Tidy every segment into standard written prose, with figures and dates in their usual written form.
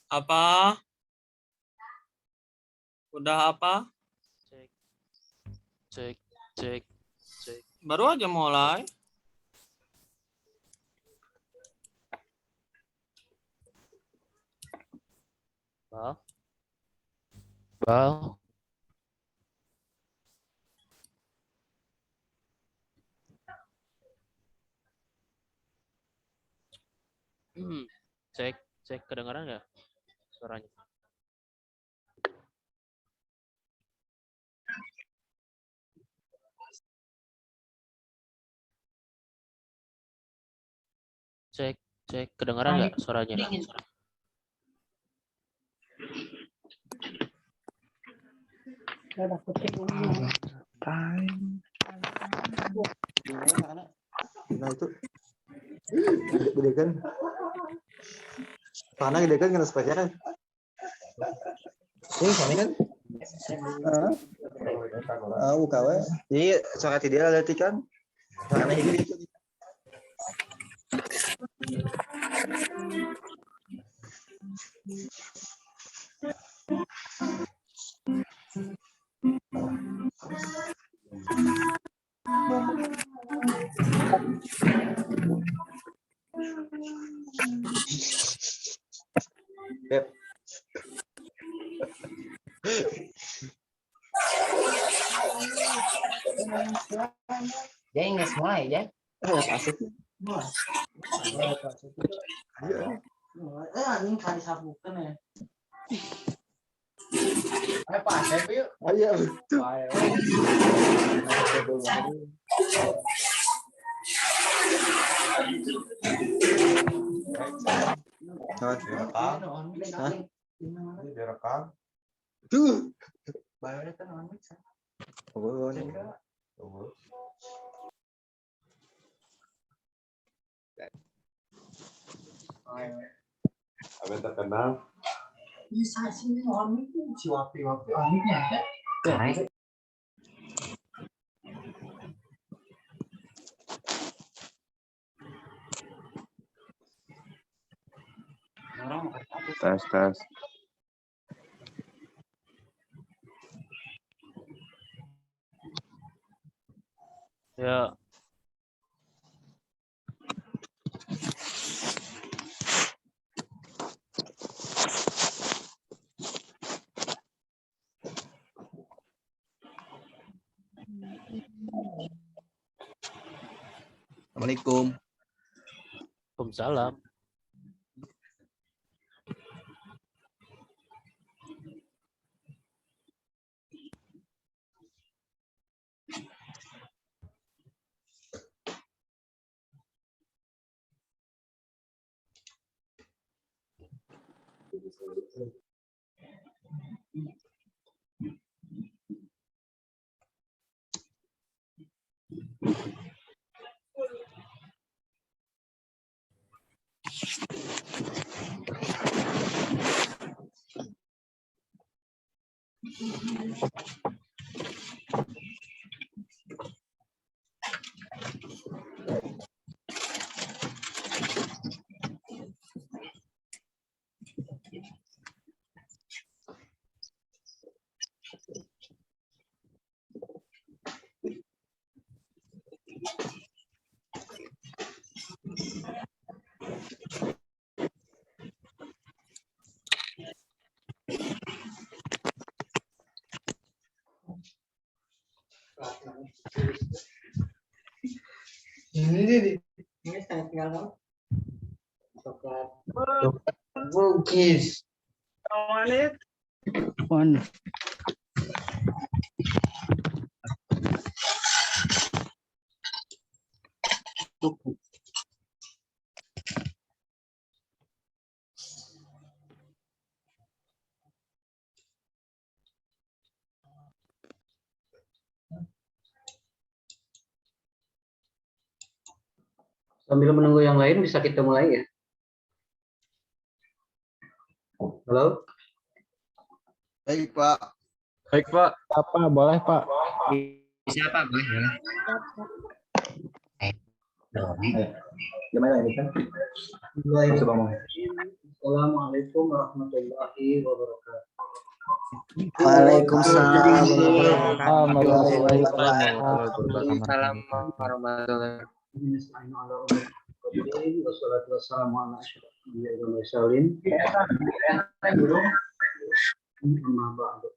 Apa? Udah apa? Cek, cek, cek, cek. Baru aja mulai. Bal. Bal. Cek, cek, kedengaran nggak suaranya? Cek, cek, kedengaran nggak suaranya? Nah itu gede kan tanah gede kan kena spesial kan ini sama kan UKW jadi sangat ideal berarti kan karena ini Beb. Jadi nggak semua ya, Asik. ini kali sabukan ya. Ayo Pak, saya yuk. Ayo. Direkam. Tuh. Bayarnya kan on mix. Abang terkenal. Bisa sih on mix si wapi-wapi on mix-nya ada. Tes. Ya. Assalamualaikum. Waalaikumsalam. Ini tinggal coklat. Bugis. One. Sambil menunggu yang lain bisa kita mulai ya. Halo. Baik, Pak. Baik, Pak. Apa boleh Pak? Bisa Pak, boleh ya. Gimana ini kan? Assalamualaikum warahmatullahi wabarakatuh. Waalaikumsalam. Waalaikumsalam warahmatullahi Wassalatu wassalamu ala asyrofil anbiya'i wal mursalin. Amma ba'du.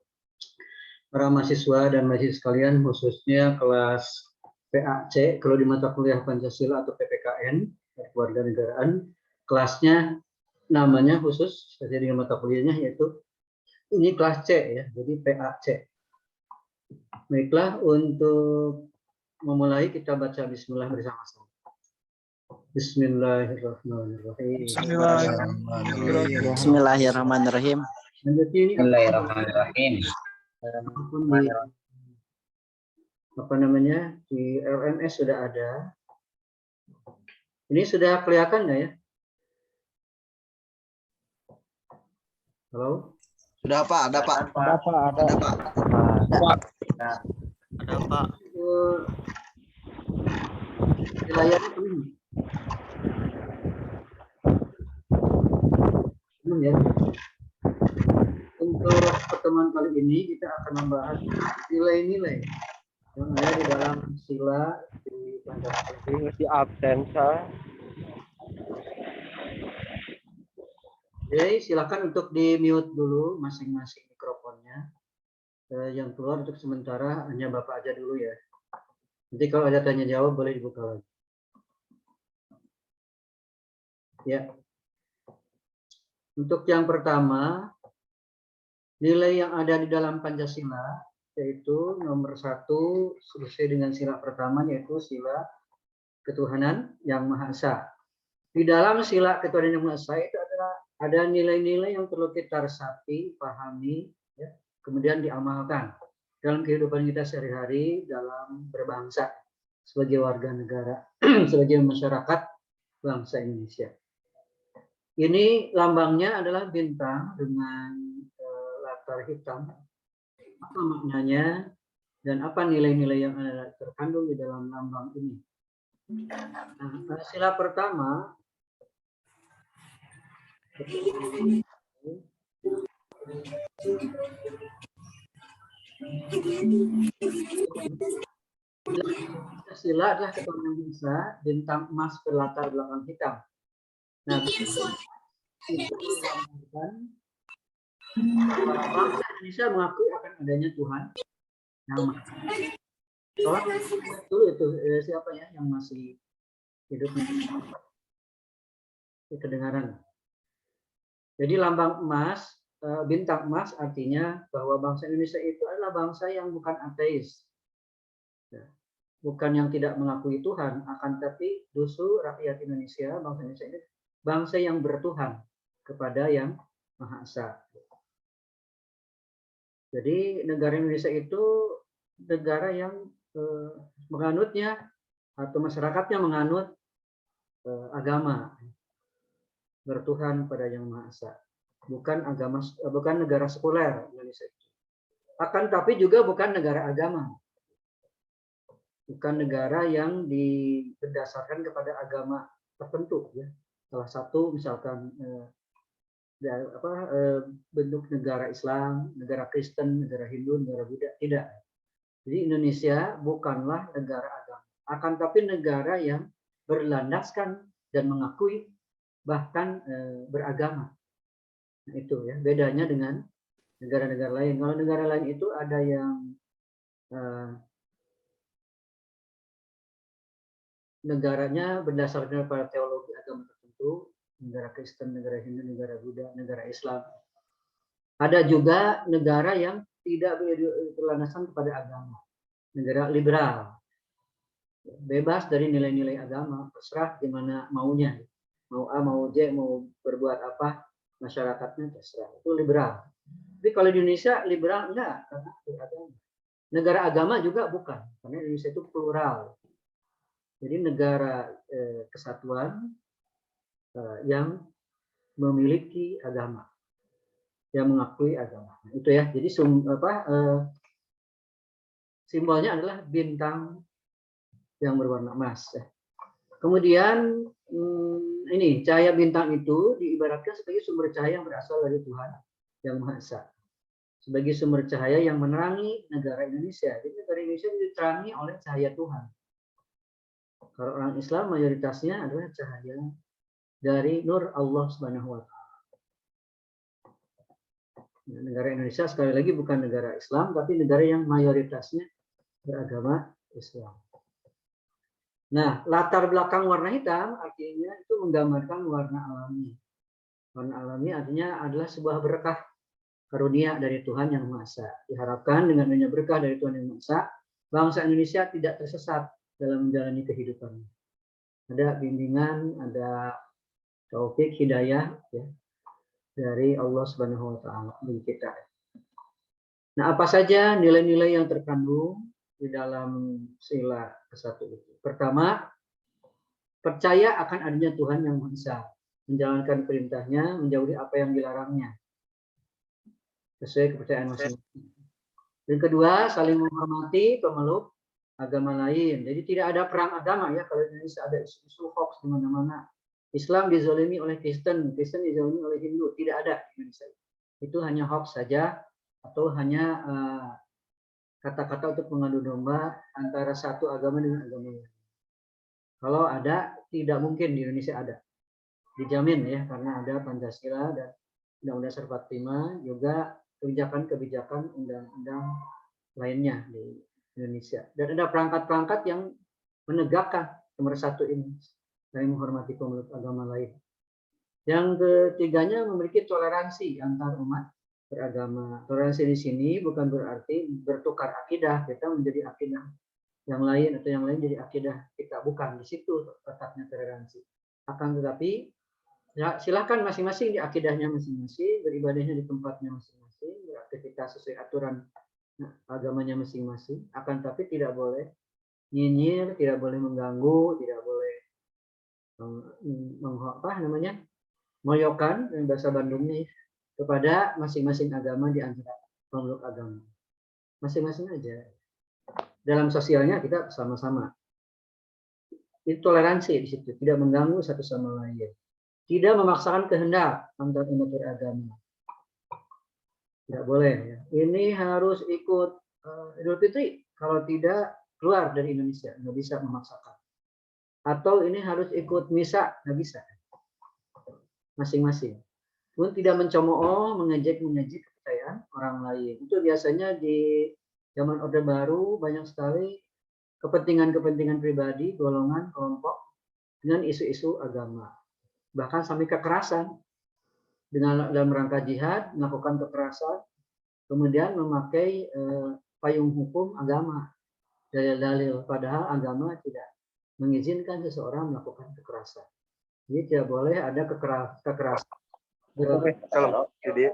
Para mahasiswa dan mahasiswa sekalian, khususnya kelas PAC, kalau di mata kuliah Pancasila atau PPKN, Kewarganegaraan, kelasnya namanya khusus sesuai dengan mata kuliahnya, yaitu ini kelas C ya, jadi PAC. Baiklah, untuk memulai kita baca Bismillah bersama-sama. Bismillahirrahmanirrahim. Bismillahirrahmanirrahim. Bismillahirrahmanirrahim. Apa namanya, di LMS sudah ada. Ini sudah kelihatan nggak ya? Halo? Sudah, Pak. Ada, Pak. Ada Pak, ada. Ada, Pak. Ada Pak. Di layarnya belum? Belum ya? Untuk pertemuan kali ini kita akan membahas nilai-nilai yang ada di dalam sila di Pancasila. Di absen saya. Jadi silakan untuk di mute dulu masing-masing mikrofonnya. Yang keluar untuk sementara hanya Bapak aja dulu ya. Nanti kalau ada tanya jawab boleh dibuka lagi. Ya. Untuk yang pertama, nilai yang ada di dalam Pancasila yaitu nomor 1 sesuai dengan sila pertama, yaitu sila ketuhanan yang Maha Esa. Di dalam sila ketuhanan yang Maha Esa itu ada nilai-nilai yang perlu kita resapi, pahami, ya, kemudian diamalkan dalam kehidupan kita sehari-hari dalam berbangsa sebagai warga negara, sebagai masyarakat bangsa Indonesia. Ini lambangnya adalah bintang dengan latar hitam. Apa maknanya dan apa nilai-nilai yang ada terkandung di dalam lambang ini? Nah, sila pertama sila adalah ketuhanan bisa bintang emas berlatar belakang hitam. Nah, itu bangsa Indonesia mengakui akan adanya Tuhan yang Maha Esa. Itu siapa ya yang masih hidup? Kedengaran. Jadi lambang emas, bintang emas artinya bahwa bangsa Indonesia itu adalah bangsa yang bukan ateis. Bukan yang tidak mengakui Tuhan, akan tapi justru rakyat Indonesia, bangsa Indonesia ini bangsa yang bertuhan kepada yang Maha Esa. Jadi negara Indonesia itu negara yang menganutnya atau masyarakatnya menganut agama bertuhan pada yang Maha Esa. Bukan negara sekuler Indonesia itu. Akan tapi juga bukan negara agama. Bukan negara yang berdasarkan kepada agama tertentu ya. Salah satu misalkan bentuk negara Islam, negara Kristen, negara Hindu, negara Buddha, tidak. Jadi Indonesia bukanlah negara agama, akan tapi negara yang berlandaskan dan mengakui bahkan beragama. Nah, itu ya bedanya dengan negara-negara lain. Kalau negara lain itu ada yang negaranya berdasarkan pada teologi agama tertentu, negara Kristen, negara Hindu, negara Buddha, negara Islam. Ada juga negara yang tidak berlandaskan kepada agama, negara liberal, bebas dari nilai-nilai agama, terserah gimana maunya, mau A, mau J, mau berbuat apa, masyarakatnya terserah, itu liberal. Tapi kalau di Indonesia liberal enggak, karena beragama. Negara agama juga bukan, karena Indonesia itu plural. Jadi negara kesatuan yang memiliki agama, yang mengakui agama. Nah, itu ya. Jadi simbolnya adalah bintang yang berwarna emas. Kemudian ini cahaya bintang itu diibaratkan sebagai sumber cahaya yang berasal dari Tuhan yang Maha Esa. Sebagai sumber cahaya yang menerangi negara Indonesia. Jadi negara Indonesia diterangi oleh cahaya Tuhan. Kalau orang Islam mayoritasnya adalah cahaya dari nur Allah Subhanahu wa taala. Negara Indonesia sekali lagi bukan negara Islam tapi negara yang mayoritasnya beragama Islam. Nah, latar belakang warna hitam artinya itu menggambarkan warna alami. Warna alami artinya adalah sebuah berkah karunia dari Tuhan Yang Maha Esa. Diharapkan dengan adanya berkah dari Tuhan Yang Maha Esa, bangsa Indonesia tidak tersesat dalam menjalani kehidupan. Ada bimbingan, ada taufik, hidayah ya, dari Allah Subhanahu wa taala bagi kita. Nah, apa saja nilai-nilai yang terkandung di dalam sila ke-1 itu? Pertama, percaya akan adanya Tuhan Yang Maha Esa, menjalankan perintahnya, menjauhi apa yang dilarangnya, sesuai kepercayaan masing-masing. Yang kedua, saling menghormati pemeluk agama lain. Jadi tidak ada perang agama ya. Kalau di Indonesia ada isu-isu hoax di mana-mana. Islam dizalimi oleh Kristen, Kristen dizalimi oleh Hindu. Tidak ada di Indonesia. Itu hanya hoax saja atau hanya kata-kata untuk mengadu domba antara satu agama dengan agama lain. Kalau ada, tidak mungkin di Indonesia ada. Dijamin ya, karena ada Pancasila dan Undang-Undang Dasar 45, juga kebijakan-kebijakan undang-undang lainnya di Indonesia. Dan ada perangkat-perangkat yang menegakkan nomor 1 ini, saling menghormati pemeluk agama lain. Yang ketiganya memiliki toleransi antar umat beragama. Toleransi di sini bukan berarti bertukar akidah, kita menjadi akidah yang lain atau yang lain jadi akidah kita, bukan. Di situ letaknya toleransi. Akan tetapi ya, silakan masing-masing di akidahnya masing-masing, beribadahnya di tempatnya masing-masing, beraktivitas sesuai aturan agamanya masing-masing. Akan tapi tidak boleh nyinyir, tidak boleh mengganggu, tidak boleh moyokan yang bahasa Bandungnya kepada masing-masing agama di antara pemeluk agama. Masing-masing aja. Dalam sosialnya kita sama-sama. Itu toleransi di situ, tidak mengganggu satu sama lain. Tidak memaksakan kehendak antar umat beragama. Tidak boleh ya. Ini harus ikut Idul Fitri, kalau tidak keluar dari Indonesia, nggak bisa memaksakan. Atau ini harus ikut misa, nggak bisa. Masing-masing. Pun tidak mencemooh, mengejek-mengejek kepercayaan orang lain. Itu biasanya di zaman Orde Baru banyak sekali kepentingan-kepentingan pribadi, golongan, kelompok dengan isu-isu agama. Bahkan sampai kekerasan. Dengan dalam rangka jihad, melakukan kekerasan, kemudian memakai payung hukum agama, dalil-dalil, padahal agama tidak mengizinkan seseorang melakukan kekerasan. Jadi tidak boleh ada kekerasan. Salam. Jadi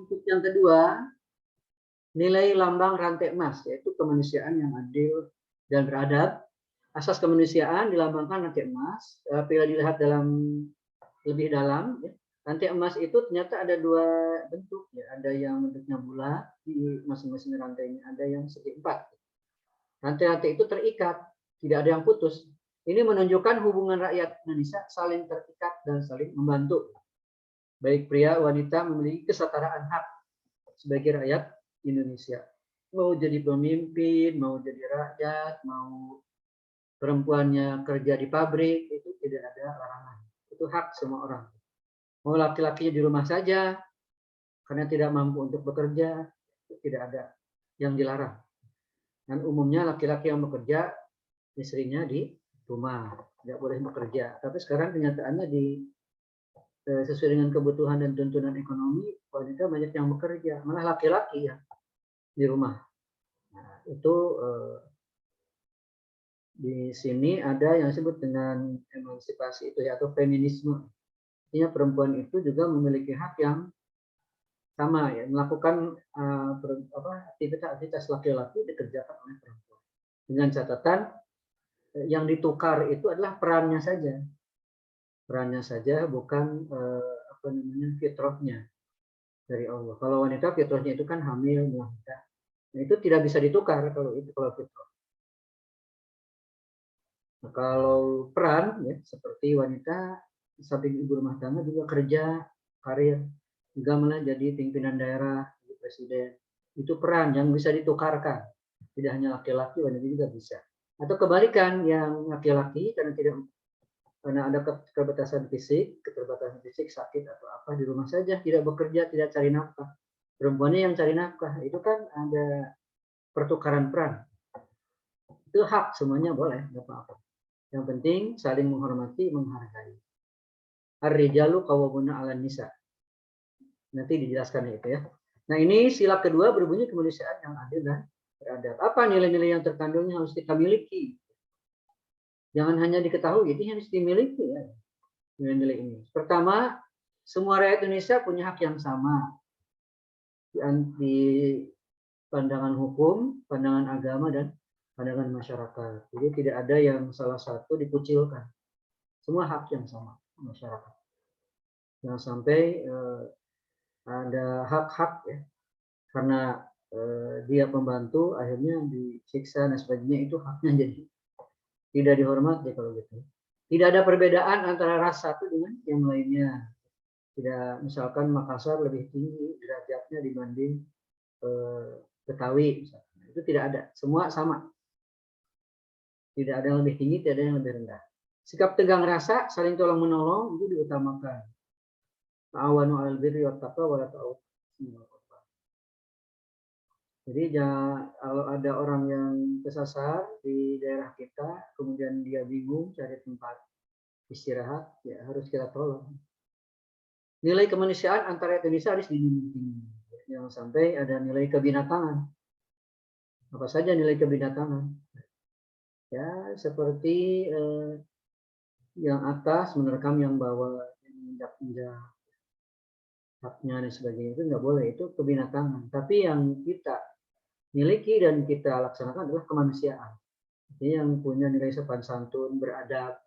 untuk yang kedua, nilai lambang rantai emas, yaitu kemanusiaan yang adil dan beradab. Asas kemanusiaan dilambangkan rantai emas. Bila dilihat lebih dalam, ya, rantai emas itu ternyata ada 2 bentuk. Ya. Ada yang bentuknya bulat di masing-masing rantainya, ada yang segi 4. Rantai-rantai itu terikat, tidak ada yang putus. Ini menunjukkan hubungan rakyat Indonesia saling terikat dan saling membantu. Baik pria, wanita memiliki kesetaraan hak sebagai rakyat Indonesia. Mau jadi pemimpin, mau jadi rakyat, mau perempuannya kerja di pabrik, itu tidak ada larangan. Itu hak semua orang. Mau laki-lakinya di rumah saja, karena tidak mampu untuk bekerja, itu tidak ada yang dilarang. Dan umumnya laki-laki yang bekerja, istrinya di rumah, tidak boleh bekerja. Tapi sekarang kenyataannya sesuai dengan kebutuhan dan tuntunan ekonomi, wanita banyak yang bekerja, malah laki-laki ya di rumah. Nah, itu di sini ada yang disebut dengan emansipasi itu ya, atau feminisme. Artinya perempuan itu juga memiliki hak yang sama ya, melakukan aktivitas laki-laki dikerjakan oleh perempuan. Dengan catatan yang ditukar itu adalah perannya saja, bukan fitrahnya dari Allah. Kalau wanita fitrahnya itu kan hamil, melahirkan. Nah, itu tidak bisa ditukar kalau fitrah. Nah, kalau peran ya seperti wanita di samping ibu rumah tangga juga kerja, karir, juga malah jadi pimpinan daerah, jadi presiden. Itu peran yang bisa ditukarkan. Tidak hanya laki-laki, wanita juga bisa. Atau kebalikan, yang laki-laki karena ada keterbatasan fisik, sakit atau apa, di rumah saja, tidak bekerja, tidak cari nafkah. Perempuannya yang cari nafkah, itu kan ada pertukaran peran. Itu hak, semuanya boleh, nggak apa-apa. Yang penting saling menghormati, menghargai. Ar-rijalu qawwamuna 'alan nisa. Nanti dijelaskan itu ya. Nah, ini sila kedua berbunyi kemanusiaan yang adil dan beradab. Apa nilai-nilai yang terkandungnya harus kita miliki? Jangan hanya diketahui, ini harus dimiliki ya. Nilai-nilai ini. Pertama, semua rakyat Indonesia punya hak yang sama. Di pandangan hukum, pandangan agama, dan pandangan masyarakat. Jadi tidak ada yang salah satu dikucilkan. Semua hak yang sama masyarakat. Jangan sampai ada hak-hak ya, karena dia pembantu akhirnya disiksa dan sebagainya, itu haknya jadi tidak dihormati kalau gitu. Tidak ada perbedaan antara ras satu dengan yang lainnya. Tidak, misalkan Makassar lebih tinggi derajatnya dibanding Betawi, misalkan. Itu tidak ada, semua sama. Tidak ada yang lebih tinggi, tidak ada yang lebih rendah. Sikap tegang rasa, saling tolong menolong itu diutamakan. Ta'awanu 'alal birri wat taqwa wa la ta'awanu. Jadi kalau ada orang yang kesasar di daerah kita, kemudian dia bingung cari tempat istirahat, ya harus kita tolong. Nilai kemanusiaan antara Indonesia harus dijunjung tinggi. Jangan sampai ada nilai kebinatangan. Apa saja nilai kebinatangan? Ya, seperti yang atas menerkam yang bawah, injak-injak haknya dan sebagainya, itu nggak boleh, itu kebinatangan. Tapi yang kita miliki dan kita laksanakan adalah kemanusiaan. Ini yang punya nilai sopan santun, beradab,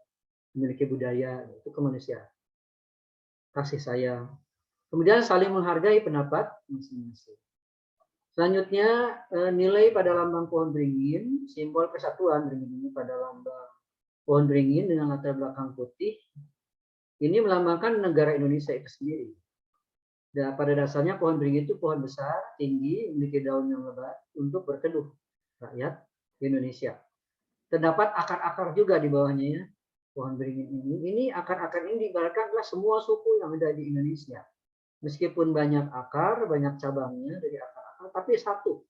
memiliki budaya, itu kemanusiaan. Kasih sayang. Kemudian saling menghargai pendapat masing-masing. Selanjutnya, nilai pada lambang pohon beringin, simbol persatuan beringin pada lambang pohon beringin dengan latar belakang putih, ini melambangkan negara Indonesia itu sendiri. Dan pada dasarnya pohon beringin itu pohon besar, tinggi, memiliki daun yang lebat untuk berteduh rakyat Indonesia. Terdapat akar-akar juga di bawahnya ya, pohon beringin ini. Ini akar-akar ini diibaratkan adalah semua suku yang ada di Indonesia. Meskipun banyak akar, banyak cabangnya dari akar-akar, tapi satu.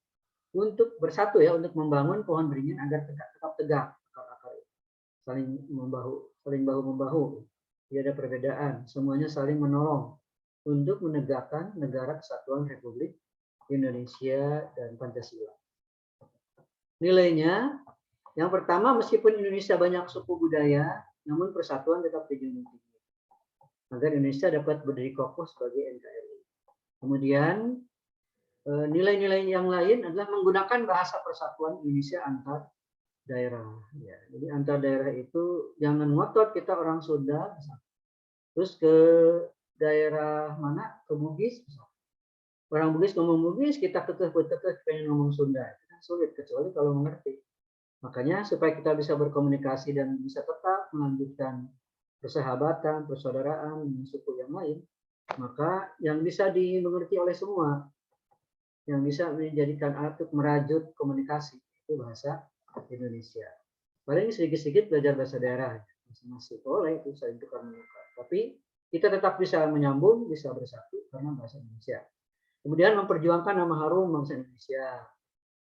Untuk bersatu ya, untuk membangun pohon beringin agar tetap tegak akar-akar. Saling bahu-membahu. Tidak ada perbedaan, semuanya saling menolong untuk menegakkan negara kesatuan Republik Indonesia dan Pancasila. Nilainya, yang pertama, meskipun Indonesia banyak suku budaya, namun persatuan tetap dijunjung tinggi agar Indonesia dapat berdiri kokoh sebagai NKRI. Kemudian nilai-nilai yang lain adalah menggunakan bahasa persatuan Indonesia antar daerah. Ya, jadi antar daerah itu jangan ngotot kita orang Sunda, terus ke daerah mana, ke Bugis, orang Bugis ngomong Bugis, kita kekeh pengen ngomong Sunda, itu kan sulit kecuali kalau mengerti. Makanya supaya kita bisa berkomunikasi dan bisa tetap melanjutkan persahabatan, persaudaraan dengan suku yang lain, maka yang bisa dimengerti oleh semua, yang bisa menjadikan alat merajut komunikasi itu bahasa Indonesia. Paling sedikit-sedikit belajar bahasa daerah, masih boleh itu saling tukar menukar. Tapi kita tetap bisa menyambung, bisa bersatu karena bahasa Indonesia. Kemudian memperjuangkan nama harum bangsa Indonesia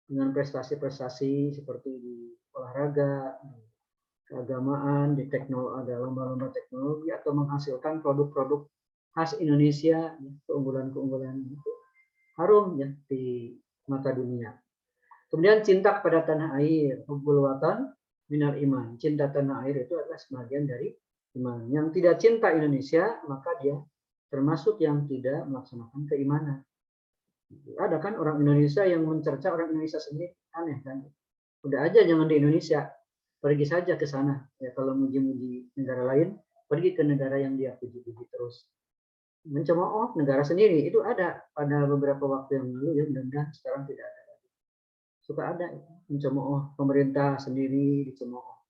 dengan prestasi-prestasi seperti di olahraga, keagamaan, di teknologi, ada lomba-lomba teknologi, atau menghasilkan produk-produk khas Indonesia, keunggulan-keunggulan itu harum ya di mata dunia. Kemudian cinta kepada tanah air, hubbul watan minal iman. Cinta tanah air itu adalah sebagian dari iman. Yang tidak cinta Indonesia, maka dia termasuk yang tidak melaksanakan keimanan. Ada kan orang Indonesia yang mencerca orang Indonesia sendiri, aneh kan? Udah aja jangan di Indonesia, pergi saja ke sana. Ya kalau muji-muji negara lain, pergi ke negara yang dia puji-puji terus. Mencemooh negara sendiri itu ada pada beberapa waktu yang lalu ya, mudah-mudahan sekarang tidak ada. Suka ada mencemooh pemerintah sendiri, dicemooh.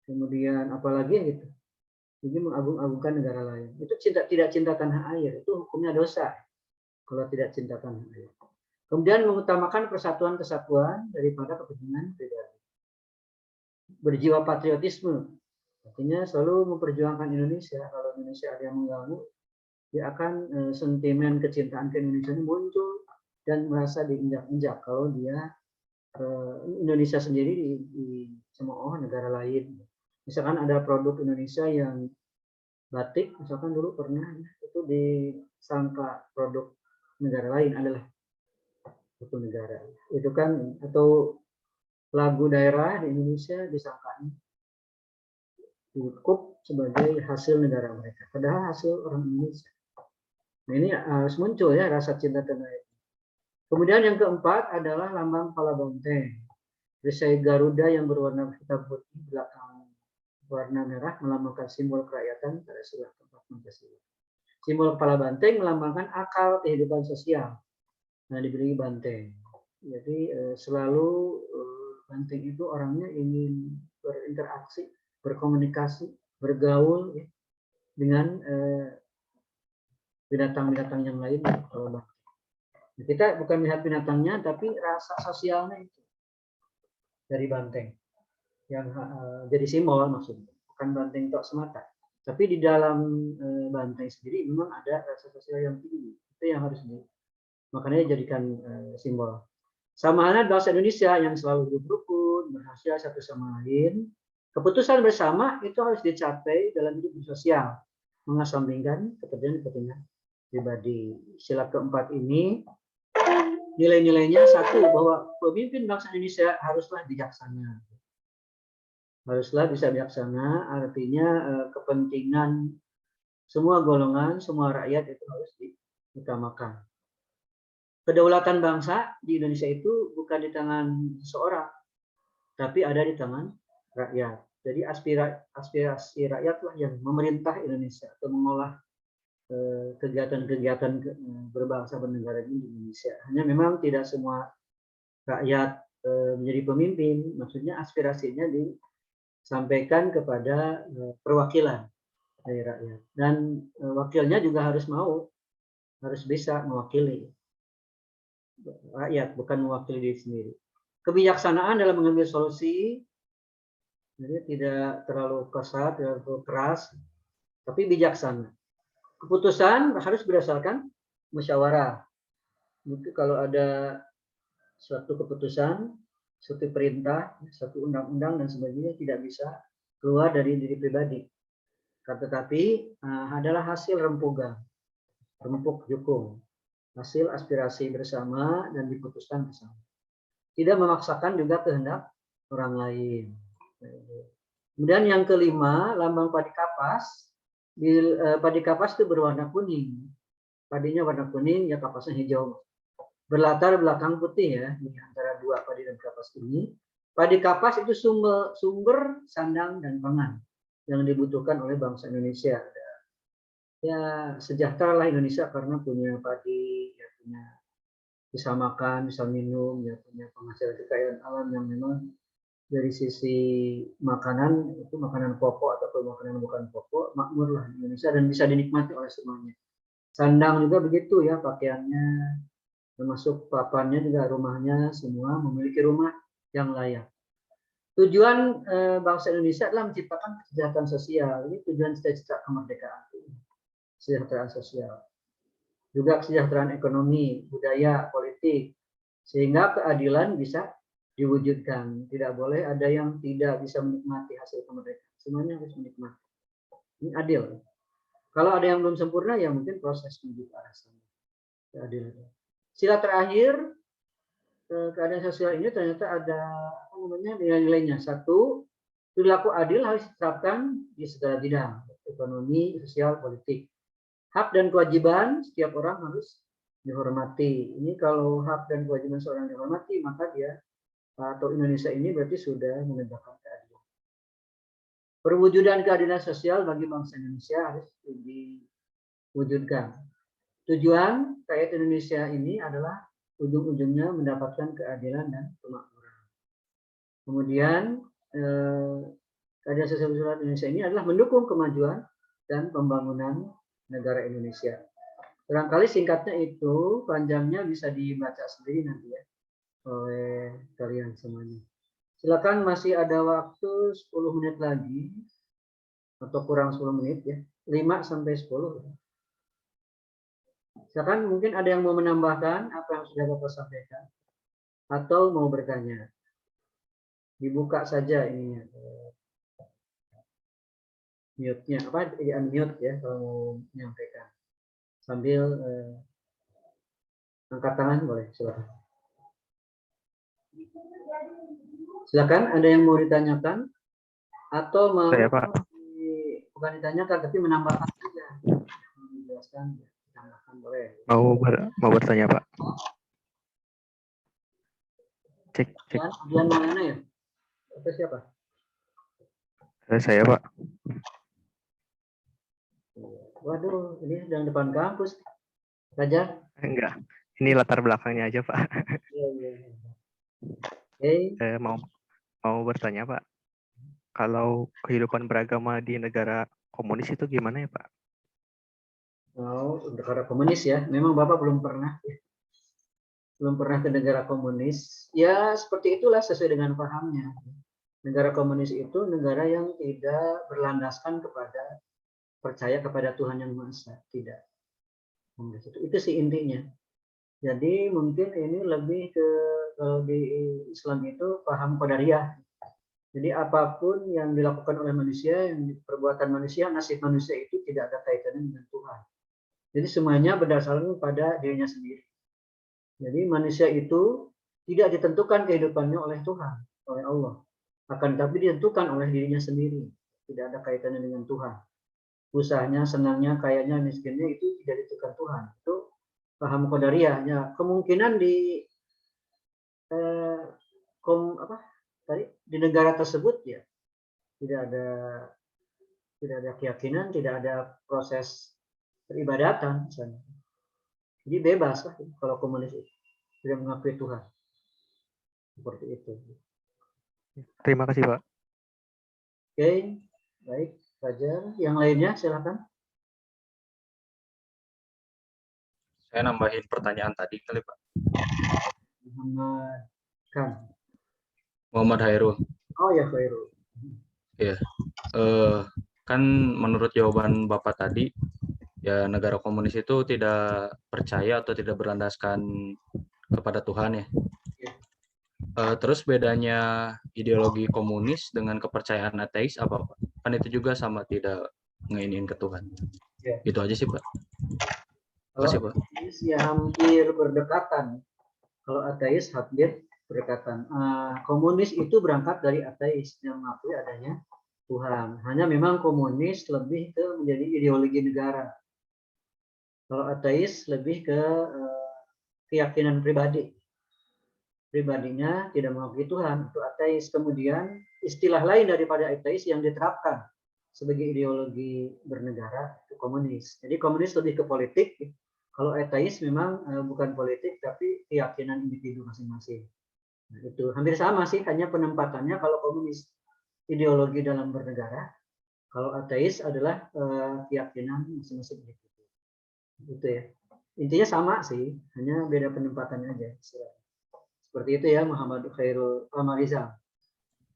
Kemudian apalagi gitu. Jadi mengagung-agungkan negara lain. Itu tidak cinta tanah air, itu hukumnya dosa kalau tidak cinta tanah air. Kemudian mengutamakan persatuan kesatuan daripada kepentingan pribadi. Berjiwa patriotisme, artinya selalu memperjuangkan Indonesia. Kalau Indonesia ada yang mengganggu, dia akan sentimen kecintaan ke Indonesia ini muncul dan merasa diinjak-injak kalau dia Indonesia sendiri dicemooh negara lain. Misalkan ada produk Indonesia yang batik, misalkan dulu pernah itu disangka produk negara lain adalah itu negara. Itu kan, atau lagu daerah di Indonesia disangka cukup sebagai hasil negara mereka, padahal hasil orang Indonesia. Nah, ini harus muncul ya rasa cinta tanah air. Kemudian yang keempat adalah lambang kepala banteng. Perisai Garuda yang berwarna hitam putih belakang warna merah melambangkan simbol kerakyatan pada sila keempat Pancasila. Simbol kepala banteng melambangkan akal kehidupan sosial. Nah, diberi banteng. Jadi selalu banteng itu orangnya ingin berinteraksi, berkomunikasi, bergaul ya, dengan binatang-binatang yang lain. Nah, kita bukan melihat binatangnya, tapi rasa sosialnya itu dari banteng yang jadi simbol maksudnya, bukan banteng tok semata. Tapi di dalam banteng sendiri memang ada rasa sosial yang tinggi. Itu yang harus makanya jadikan simbol. Sama halnya bangsa Indonesia yang selalu hidup rukun, berhasil satu sama lain. Keputusan bersama itu harus dicapai dalam hidup sosial, mengesampingkan kepentingan pribadi. Sila keempat ini nilai-nilainya satu, bahwa pemimpin bangsa Indonesia haruslah bijaksana. Haruslah bisa bijaksana, artinya kepentingan semua golongan, semua rakyat itu harus diutamakan. Kedaulatan bangsa di Indonesia itu bukan di tangan seseorang, tapi ada di tangan rakyat. Jadi aspirasi rakyatlah yang memerintah Indonesia atau mengolah kegiatan-kegiatan berbangsa bernegara di Indonesia. Hanya memang tidak semua rakyat menjadi pemimpin, maksudnya aspirasinya disampaikan kepada perwakilan dari rakyat. Dan wakilnya juga harus bisa mewakili rakyat, bukan mewakili diri sendiri. Kebijaksanaan dalam mengambil solusi, jadi tidak terlalu kasar, tidak terlalu keras, tapi bijaksana. Keputusan harus berdasarkan musyawarah. Mungkin kalau ada suatu keputusan, suatu perintah, suatu undang-undang dan sebagainya tidak bisa keluar dari diri pribadi. Tetapi adalah hasil rempuk jukung, hasil aspirasi bersama dan diputuskan bersama. Tidak memaksakan juga kehendak orang lain. Kemudian yang kelima, lambang padi kapas. Padi kapas itu berwarna kuning. Padinya warna kuning, ya kapasnya hijau. Berlatar belakang putih ya, di antara dua padi dan kapas ini. Padi kapas itu sumber sandang dan pangan yang dibutuhkan oleh bangsa Indonesia. Ya sejahtera lah Indonesia karena punya padi, ya punya bisa makan, bisa minum, ya punya penghasilan kekayaan alam yang memang dari sisi makanan itu makanan pokok ataupun makanan bukan pokok makmur lah di Indonesia dan bisa dinikmati oleh semuanya. Sandang juga begitu ya, pakaiannya termasuk papannya juga, rumahnya semua memiliki rumah yang layak. Tujuan bangsa Indonesia adalah menciptakan kesejahteraan sosial. Ini tujuan cita-cita kemerdekaan, kesejahteraan sosial. Juga kesejahteraan ekonomi, budaya, politik, sehingga keadilan bisa diwujudkan. Tidak boleh ada yang tidak bisa menikmati hasil kemerdekaan. Semuanya harus menikmati. Ini adil. Kalau ada yang belum sempurna, ya mungkin proses menuju ke arah sana. Keadilan. Sila terakhir, keadaan sosial ini ternyata ada nilai-nilainya. Satu, perilaku adil harus diterapkan di segala bidang, ekonomi, sosial, politik. Hak dan kewajiban setiap orang harus dihormati. Ini kalau hak dan kewajiban seorang dihormati, maka dia atau Indonesia ini berarti sudah menegakkan keadilan. Perwujudan keadilan sosial bagi bangsa Indonesia harus diwujudkan. Tujuan rakyat Indonesia ini adalah ujung-ujungnya mendapatkan keadilan dan kemakmuran. Kemudian keadilan sosial Indonesia ini adalah mendukung kemajuan dan pembangunan negara Indonesia. Barangkali singkatnya itu, panjangnya bisa dibaca sendiri nanti ya oleh kalian semuanya. Silakan, masih ada waktu 10 menit lagi atau kurang 10 menit ya, 5 sampai 10. Silakan, mungkin ada yang mau menambahkan apa yang sudah Bapak sampaikan atau mau bertanya. Dibuka saja ininya. Mute-nya apa? Di unmute ya kalau mau menyampaikan. Sambil angkat tangan boleh, silakan. Silakan, ada yang mau ditanyakan atau mau bukan ditanyakan tapi menambahkan saja. Menjelaskan, menambahkan boleh. Mau bertanya, Pak. Cek. Adrian mana ya? Atau siapa? Saya, Pak. Waduh, ini sedang depan kampus. Raja? Enggak. Ini latar belakangnya aja, Pak. Iya. Oke. Saya mau bertanya, Pak. Kalau kehidupan beragama di negara komunis itu gimana ya, Pak? Negara komunis ya. Memang Bapak belum pernah ke negara komunis. Ya, seperti itulah sesuai dengan pahamnya. Negara komunis itu negara yang tidak berlandaskan kepada percaya kepada Tuhan Yang Maha Esa, tidak. Itu sih intinya. Jadi mungkin ini lebih ke, kalau di Islam itu paham qadariyah. Jadi apapun yang dilakukan oleh manusia, yang perbuatan manusia, nasib manusia itu tidak ada kaitannya dengan Tuhan. Jadi semuanya berdasarkan pada dirinya sendiri. Jadi manusia itu tidak ditentukan kehidupannya oleh Tuhan, oleh Allah. Akan tetapi ditentukan oleh dirinya sendiri. Tidak ada kaitannya dengan Tuhan. Usahanya, senangnya, kayanya, miskinnya itu tidak ditentukan Tuhan. Itu paham qadariyahnya. Kemungkinan di di negara tersebut ya tidak ada keyakinan, tidak ada proses peribadatan misalnya. Jadi bebas lah kalau komunis itu tidak mengakui Tuhan. Seperti itu. Terima kasih, Pak. Oke, baik. Fajar, yang lainnya silakan. Saya nambahin pertanyaan tadi kali, Pak. Muhammad Khan. Muhammad Hairul. Oh ya, Khairul. Iya. Kan menurut jawaban Bapak tadi, ya negara komunis itu tidak percaya atau tidak berlandaskan kepada Tuhan ya. Terus bedanya ideologi komunis dengan kepercayaan ateis apa, Pak? Kan itu juga sama tidak ngeinin ke Tuhan. Ya. Itu aja sih, Pak. Kalau Makasih, Pak. ateis ya hampir berdekatan. Kalau ateis hampir berdekatan. Komunis itu berangkat dari ateis yang mengakui adanya Tuhan. Hanya memang komunis lebih ke menjadi ideologi negara. Kalau ateis lebih ke keyakinan pribadi. Pribadinya tidak mengakui Tuhan, itu ateis. Kemudian istilah lain daripada ateis yang diterapkan sebagai ideologi bernegara itu komunis. Jadi komunis lebih ke politik. Kalau ateis memang bukan politik tapi keyakinan individu masing-masing. Nah, itu hampir sama sih, hanya penempatannya. Kalau komunis ideologi dalam bernegara, kalau ateis adalah keyakinan masing-masing individu. Itu ya. Intinya sama sih, hanya beda penempatannya aja. Seperti itu ya, Muhammad Khairul Amariza.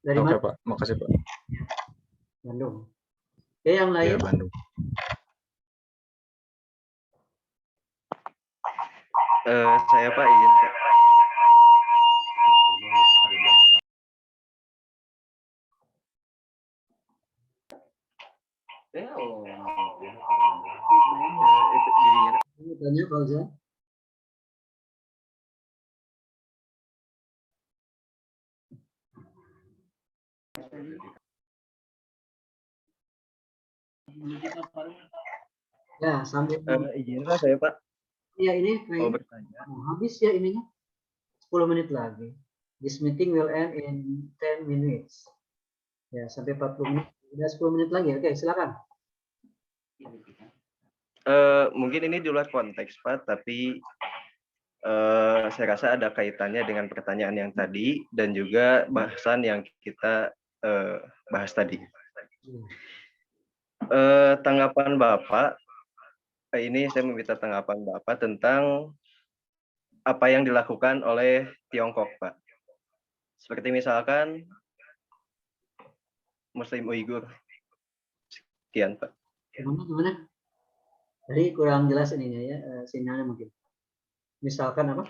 Dari Oke, mana? Pak. Makasih, Pak. Bandung. Oke, yang lain? Ya, Bandung. Saya Pak izin Pak. Tanya Fauza. Ya, sambil Izin Pak saya Pak. Ya ini Mau kayaknya bertanya. mau habis ya ininya. 10 menit lagi. This meeting will end in 10 minutes. Ya, sampai 40 menit. Udah 10 menit lagi. Oke, silakan. Mungkin ini di luar konteks, Pak, tapi saya rasa ada kaitannya dengan pertanyaan yang tadi dan juga bahasan yang kita bahas tadi. Tanggapan Bapak, ini saya meminta tanggapan Bapak tentang apa yang dilakukan oleh Tiongkok, Pak. Seperti misalkan Muslim Uighur. Sekian, Pak. Gimana? Tadi kurang jelas ininya ya, sinyalnya mungkin. Misalkan apa?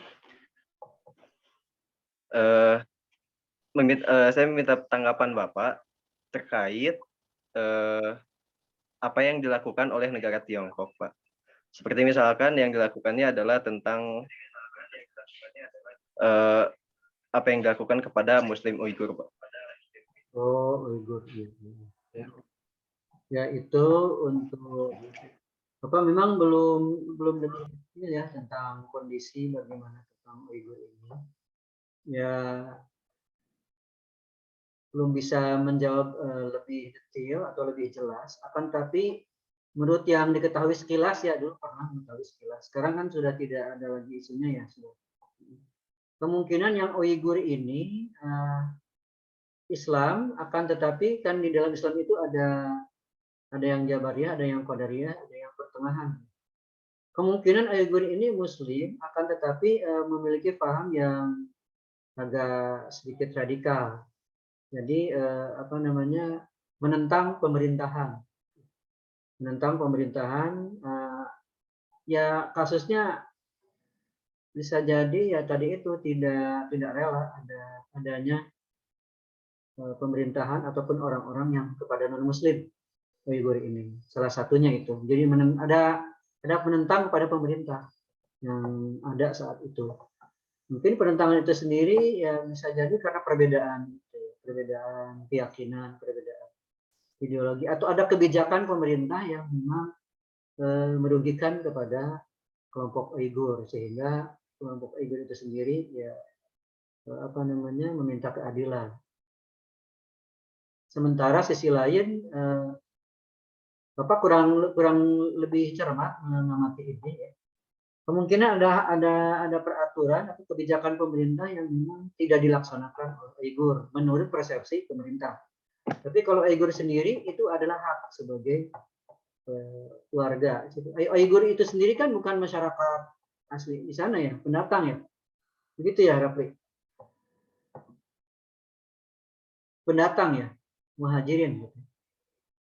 Saya meminta tanggapan Bapak terkait apa yang dilakukan oleh negara Tiongkok, Pak. Seperti misalkan yang dilakukannya adalah tentang apa yang dilakukan kepada Muslim Uighur, Pak. Oh, Uighur. Ya itu untuk apa? Memang belum lebih detail ya tentang kondisi bagaimana tentang Uighur ini. Ya belum bisa menjawab lebih detail atau lebih jelas. Akan tapi menurut yang diketahui sekilas ya dulu pernah mengetahui sekilas. Sekarang kan sudah tidak ada lagi isunya ya sudah. Kemungkinan yang Uighur ini Islam, akan tetapi kan di dalam Islam itu ada yang Jabariyah, ada yang Qadariyah, ada yang pertengahan. Kemungkinan Uighur ini Muslim, akan tetapi memiliki paham yang agak sedikit radikal. Jadi apa namanya, menentang pemerintahan. Ya kasusnya bisa jadi ya tadi itu tidak rela adanya pemerintahan ataupun orang-orang yang kepada non Muslim Uighur ini. Salah satunya itu. Jadi ada penentang kepada pemerintah yang ada saat itu. Mungkin penentangan itu sendiri ya bisa jadi karena perbedaan keyakinan, perbedaan ideologi, atau ada kebijakan pemerintah yang memang merugikan kepada kelompok Uighur, sehingga kelompok Uighur itu sendiri ya apa namanya, meminta keadilan. Sementara sisi lain Bapak kurang lebih cermat mengamati ini ya. Kemungkinan ada peraturan atau kebijakan pemerintah yang memang tidak dilaksanakan oleh Uighur menurut persepsi pemerintah. Tapi kalau Uighur sendiri itu adalah hak sebagai warga. Uighur itu sendiri kan bukan masyarakat asli di sana ya, pendatang ya. Begitu ya, Rafli? Pendatang ya, muhajirin.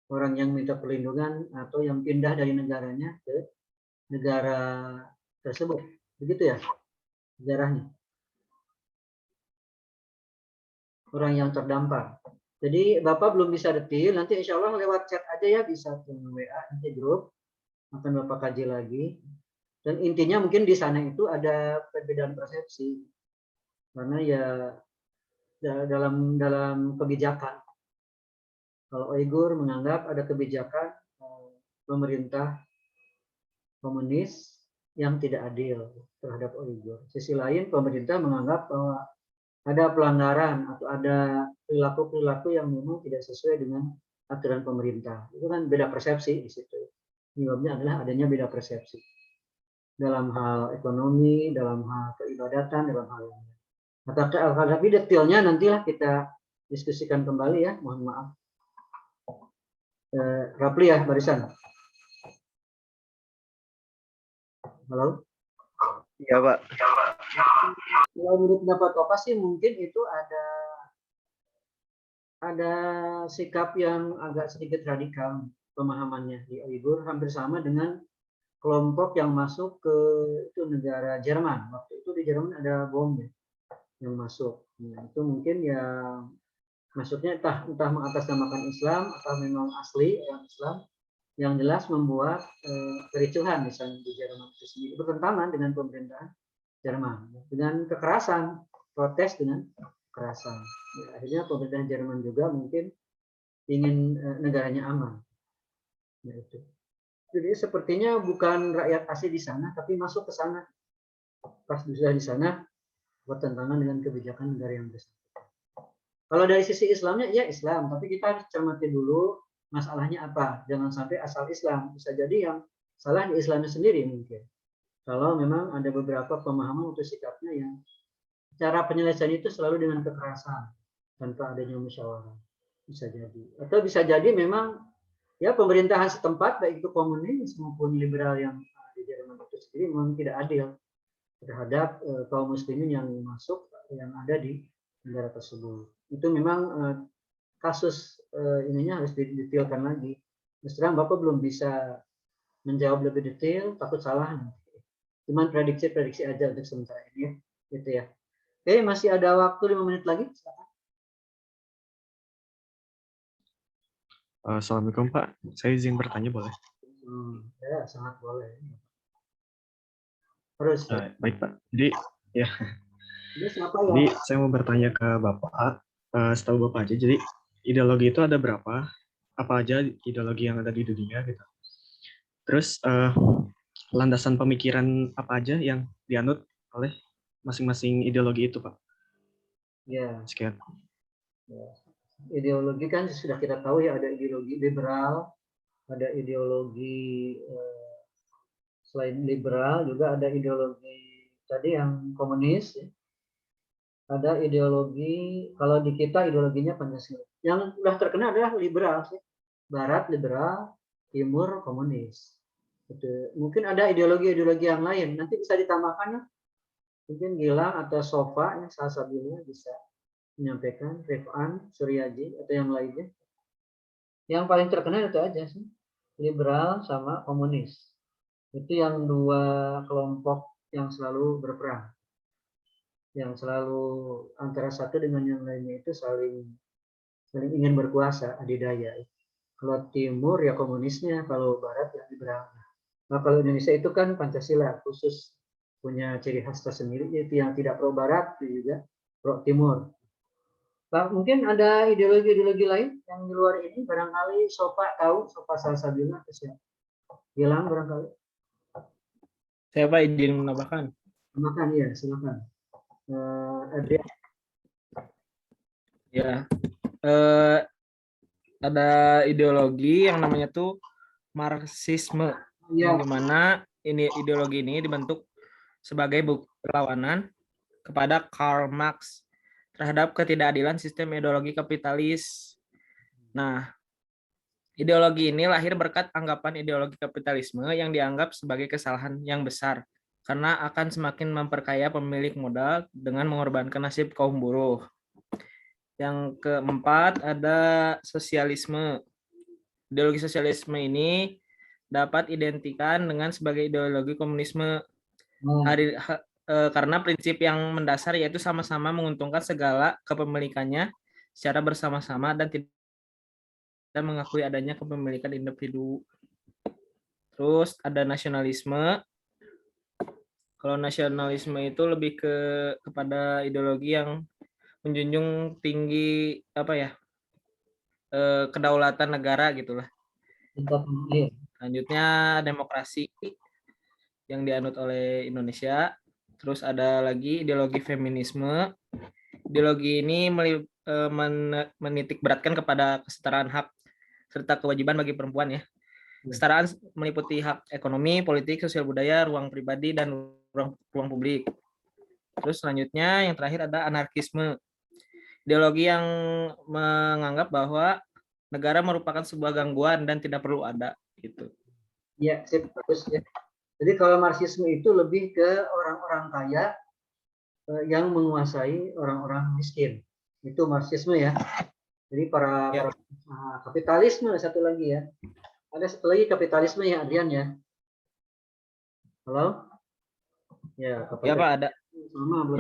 Orang yang minta perlindungan atau yang pindah dari negaranya ke negara tersebut. Begitu ya sejarahnya. Orang yang terdampar. Jadi Bapak belum bisa detail, nanti insya Allah lewat chat aja ya, bisa ke WA, nanti grup. Akan Bapak kaji lagi. Dan intinya mungkin di sana itu ada perbedaan persepsi. Karena ya dalam kebijakan. Kalau Uighur menganggap ada kebijakan pemerintah komunis yang tidak adil terhadap Uighur. Sisi lain pemerintah menganggap bahwa ada pelanggaran atau ada perilaku-perilaku yang memang tidak sesuai dengan aturan pemerintah. Itu kan beda persepsi di situ. Penyebabnya adalah adanya beda persepsi dalam hal ekonomi, dalam hal keibadatan, dalam hal lain. Tapi detailnya nantilah kita diskusikan kembali ya. Mohon maaf. Rafli ya barisan. Halo. Iya, Pak. Kalau menurut pendapat Bapak sih mungkin itu ada sikap yang agak sedikit radikal pemahamannya di Uighur, hampir sama dengan kelompok yang masuk ke itu negara Jerman. Waktu itu di Jerman ada bom ya, yang masuk. Nah, itu mungkin ya maksudnya entah mengatasnamakan Islam atau memang asli orang Islam, yang jelas membuat kericuhan misalnya di Jerman itu sendiri, bertentangan dengan pemerintahan Jerman dengan kekerasan, protes dengan kekerasan. Ya, akhirnya pemerintahan Jerman juga mungkin ingin negaranya aman. Ya, itu. Jadi sepertinya bukan rakyat asli di sana, tapi masuk ke sana. Pas sudah di sana, bertentangan dengan kebijakan negara yang besar. Kalau dari sisi Islamnya, ya Islam, tapi kita harus cermati dulu masalahnya apa. Jangan sampai asal Islam. Bisa jadi yang salah di Islamnya sendiri mungkin. Kalau memang ada beberapa pemahaman atau sikapnya yang cara penyelesaian itu selalu dengan kekerasan tanpa adanya musyawarah. Bisa jadi. Atau bisa jadi memang ya pemerintahan setempat baik itu komunis maupun liberal yang di Jerman itu sendiri memang tidak adil terhadap kaum muslimin yang masuk yang ada di negara tersebut. Itu memang kasus ininya harus didetailkan lagi. Terus terang Bapak belum bisa menjawab lebih detail, takut salah nanti. Cuman prediksi-prediksi aja untuk sementara ini ya. Gitu ya. Oke, masih ada waktu 5 menit lagi. Assalamualaikum Pak, saya izin bertanya boleh? Ya, sangat boleh. Terus. Baik Pak, jadi ya. Ini siapa ya? Jadi saya mau bertanya ke Bapak, setahu Bapak aja, jadi ideologi itu ada berapa? Apa aja ideologi yang ada di dunia gitu? Terus landasan pemikiran apa aja yang dianut oleh masing-masing ideologi itu, Pak? Ya. Sekian. Ya. Ideologi kan sudah kita tahu ya, ada ideologi liberal, ada ideologi selain liberal juga ada ideologi tadi yang komunis, ya. Ada ideologi, kalau di kita ideologinya Pancasila. Yang sudah terkenal adalah liberal sih. Barat liberal, timur komunis. Gitu. Mungkin ada ideologi-ideologi yang lain. Nanti bisa ditambahkan ya. Mungkin Gilang atau Sofa, ya, salah satunya bisa menyampaikan, Rifan, Suryaji, atau yang lainnya. Yang paling terkenal itu aja sih. Liberal sama komunis. Itu yang dua kelompok yang selalu berperang. Yang selalu antara satu dengan yang lainnya itu saling ingin berkuasa, adidaya. Kalau timur ya komunisnya, kalau barat ya liberalnya. Nah kalau Indonesia itu kan Pancasila khusus punya ciri khas tersendiri, yaitu yang tidak pro barat juga pro timur. Nah, mungkin ada ideologi-ideologi lain yang di luar ini, barangkali Sofa tahu, Sofa Salsabila atau siapa? Hilang barangkali. Saya Pak izin menambahkan. Silakan ya, silakan. Adrian. Ya, ada ideologi yang namanya tuh Marxisme, yang dimana ini ideologi ini dibentuk sebagai perlawanan kepada Karl Marx terhadap ketidakadilan sistem ideologi kapitalis. Nah, ideologi ini lahir berkat anggapan ideologi kapitalisme yang dianggap sebagai kesalahan yang besar karena akan semakin memperkaya pemilik modal dengan mengorbankan nasib kaum buruh. Yang keempat ada sosialisme. Ideologi sosialisme ini dapat identikan dengan sebagai ideologi komunisme karena prinsip yang mendasar yaitu sama-sama menguntungkan segala kepemilikannya secara bersama-sama dan tidak mengakui adanya kepemilikan individu. Terus ada nasionalisme. Kalau nasionalisme itu lebih kepada ideologi yang menjunjung tinggi kedaulatan negara gitulah. Selanjutnya demokrasi yang dianut oleh Indonesia. Terus ada lagi ideologi feminisme. Ideologi ini menitik beratkan kepada kesetaraan hak serta kewajiban bagi perempuan ya. Kesetaraan meliputi hak ekonomi, politik, sosial budaya, ruang pribadi, dan ruang publik. Terus selanjutnya yang terakhir ada anarkisme. Ideologi yang menganggap bahwa negara merupakan sebuah gangguan dan tidak perlu ada gitu. Ya, bagus ya. Jadi kalau Marxisme itu lebih ke orang-orang kaya yang menguasai orang-orang miskin. Itu Marxisme ya. Jadi para kapitalisme satu lagi ya. Ada satu lagi kapitalisme ya Adrian ya. Halo? Ya, ya Pak ada. Sama belum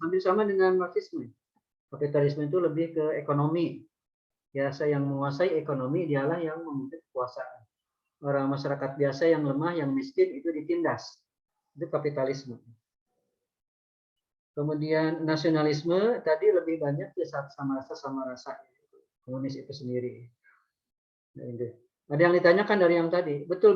hampir sama dengan Marxisme. Kapitalisme itu lebih ke ekonomi. Biasa yang menguasai ekonomi dialah yang memiliki kekuasaan. Orang masyarakat biasa yang lemah, yang miskin itu ditindas. Itu kapitalisme. Kemudian nasionalisme tadi lebih banyak sama rasa komunis itu sendiri. Nah, Ada yang ditanyakan dari yang tadi. Betul.